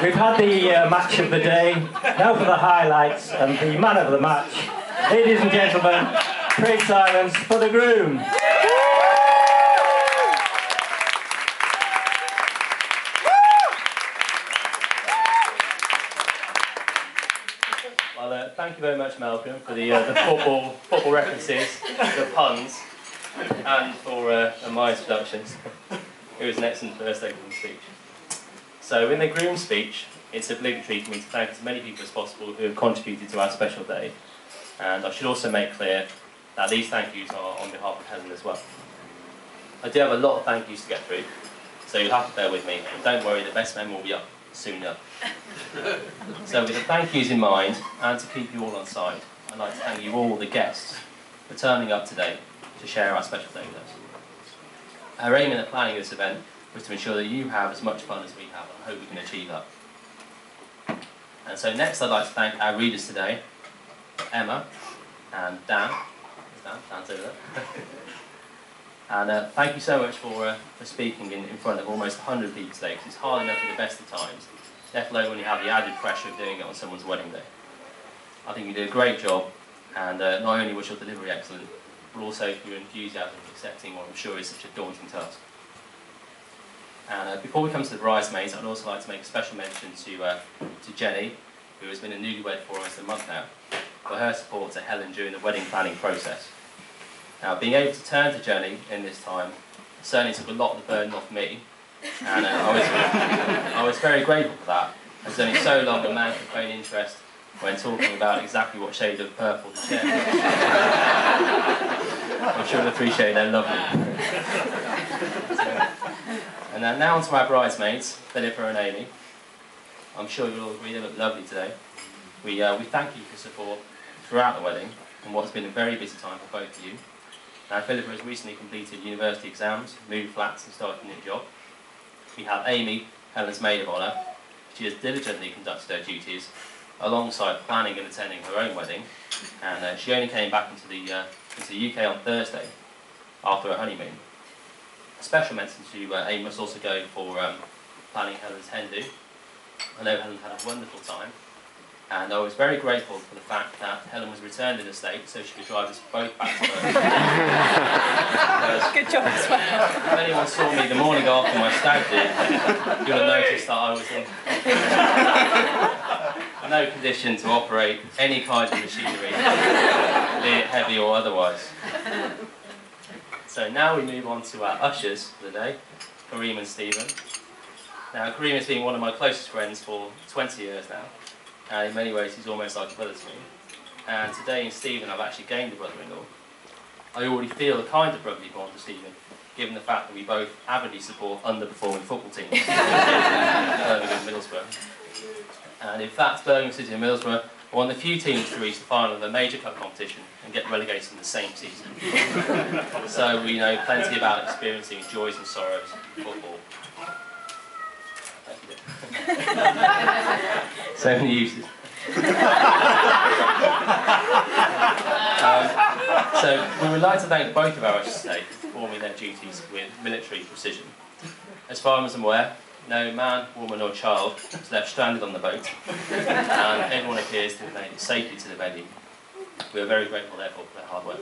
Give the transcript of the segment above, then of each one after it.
We've had the match of the day. Now for the highlights and the man of the match. Ladies and gentlemen, pray silence for the Grooms. Well, thank you very much, Malcolm, for the football references, the puns, and for my introductions. It was an excellent first opening speech. So in the Grooms speech, it's obligatory for me to thank as many people as possible who have contributed to our special day. And I should also make clear that these thank yous are on behalf of Helen as well. I do have a lot of thank yous to get through, so you'll have to bear with me. And don't worry, the best men will be up soon enough. So with the thank yous in mind, and to keep you all on side, I'd like to thank you all, the guests, for turning up today to share our special day with us. Our aim in the planning of this event was to ensure that you have as much fun as we have, and I hope we can achieve that. And so next I'd like to thank our readers today, Emma and Dan. Dan's over there. And thank you so much for speaking in front of almost 100 people today, because it's hard enough at the best of times, let alone when you have the added pressure of doing it on someone's wedding day. I think you did a great job, and not only was your delivery excellent, but also for your enthusiasm in accepting what I'm sure is such a daunting task. And before we come to the bridesmaids, I'd also like to make a special mention to Jenny, who has been a newlywed for almost a month now, for her support to Helen during the wedding planning process. Now, being able to turn to Jenny in this time certainly took a lot of the burden off me, and I was very grateful for that. It's only so long a man can feign interest when talking about exactly what shade of purple to share. I'm sure you'll appreciate they're lovely. And now on to our bridesmaids, Philippa and Amy. I'm sure you'll all agree they look lovely today. We thank you for support throughout the wedding and what's been a very busy time for both of you. Now, Philippa has recently completed university exams, moved flats and started a new job. We have Amy, Helen's maid of honour. She has diligently conducted her duties alongside planning and attending her own wedding, and she only came back into the UK on Thursday after her honeymoon. A special mention to Amy must also go for planning Helen's hen do. I know Helen had a wonderful time, and I was very grateful for the fact that Helen was returned in a state so she could drive us both back to her. Good job as well. If anyone saw me the morning after my stag do, you'll have noticed that I was in no condition to operate any kind of machinery, be it heavy or otherwise. So now we move on to our ushers for the day, Kareem and Stephen. Now, Kareem has been one of my closest friends for 20 years now, and in many ways he's almost like a brother to me. And today in Stephen I've actually gained a brother-in-law. I already feel a kind of brotherly bond with Stephen, given the fact that we both avidly support underperforming football teams Birmingham and Middlesbrough. And in fact, Birmingham City and Middlesbrough are one of the few teams to reach the final of a major club competition and get relegated in the same season. So we know plenty about experiencing joys and sorrows in football. So many uses. So we would like to thank both of our ushers today for performing their duties with military precision. As far as I'm aware, no man, woman or child was left stranded on the boat, and everyone appears to have made it safely to the venue. We are very grateful therefore for their hard work.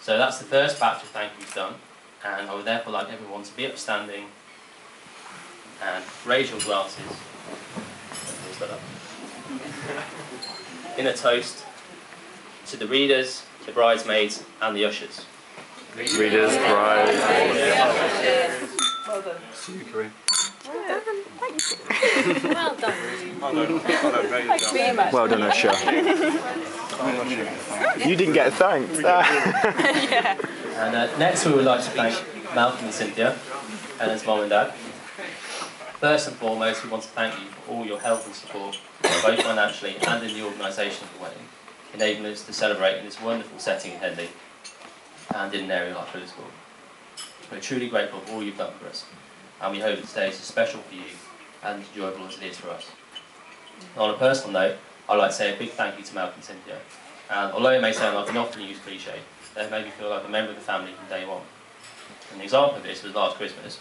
So that's the first batch of thank yous done, and I would therefore like everyone to be upstanding and raise your glasses in a toast to the readers, the bridesmaids and the ushers. Readers, bridesmaids. Well done. See you, Kareem. Well done. Well done, Usher. You didn't get thanked. Yeah. And next we would like to thank Malcolm and Cynthia, Helen's mum and dad. First and foremost, we want to thank you for all your help and support, both financially and in the organisation of the wedding, enabling us to celebrate in this wonderful setting in Henley and in an area like Phillipscourt. We're truly grateful for all you've done for us, and we hope that today is as special for you and enjoyable as it is for us. And on a personal note, I'd like to say a big thank you to Malcolm and Cynthia, and although it may sound like an often used cliche, they made me feel like a member of the family from day one. An example of this was last Christmas.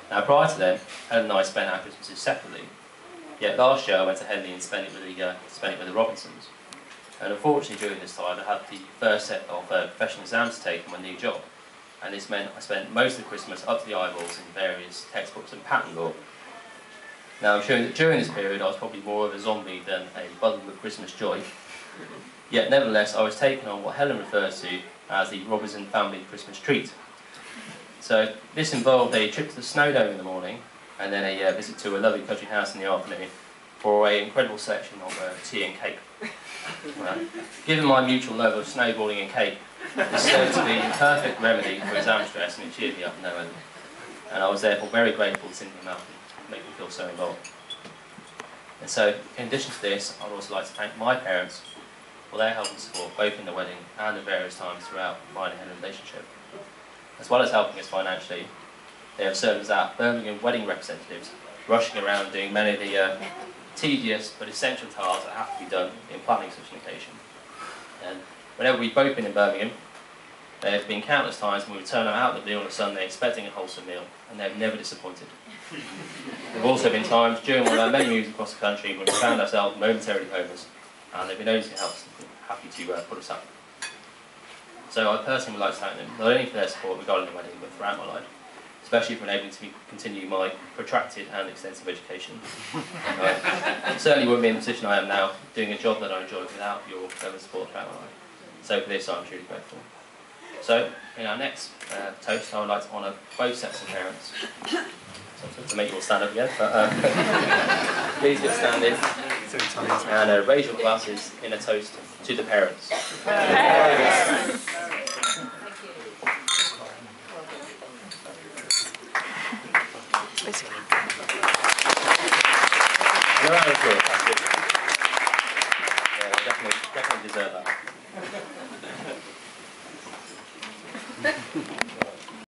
Now prior to then, Helen and I spent our Christmases separately, Yet last year I went to Henley and spent it with the Robinsons. And unfortunately during this time I had the first set of professional exams to take on my new job. And this meant I spent most of Christmas up to the eyeballs in various textbooks and patent law. Now I'm showing that during this period I was probably more of a zombie than a bundle of Christmas joy. Yet nevertheless I was taken on what Helen refers to as the Robinson family Christmas treat. So this involved a trip to the Snowdome in the morning and then a visit to a lovely country house in the afternoon for an incredible selection of tea and cake. Given my mutual love of snowboarding and cake, this served to be the perfect remedy for exam stress and it cheered me up no end. And I was therefore very grateful to Cindy and Malcolm to make me feel so involved. And so, in addition to this, I'd also like to thank my parents for their help and support both in the wedding and at various times throughout mine and Helen's relationship. As well as helping us financially, they have served as our Birmingham wedding representatives, rushing around doing many of the tedious but essential tasks that have to be done in planning such an occasion. And whenever we've both been in Birmingham, there have been countless times when we turn them out of the meal on a Sunday expecting a wholesome meal, and they've never disappointed. There have also been times during one of our many moves across the country when we found ourselves momentarily homeless, and they've been only to help us, happy to put us up. So I personally would like to thank them, not only for their support regarding the wedding, but throughout my life, especially for enabling me to continue my protracted and extensive education. I certainly wouldn't be in the position I am now, doing a job that I enjoy without your support throughout my life. So for this I'm truly grateful. So in our next toast I would like to honour both sets of parents. So to make you all stand up again, but please just stand in and raise your glasses in a toast to the parents. And a round of applause, that's good. Yeah, they definitely deserve that.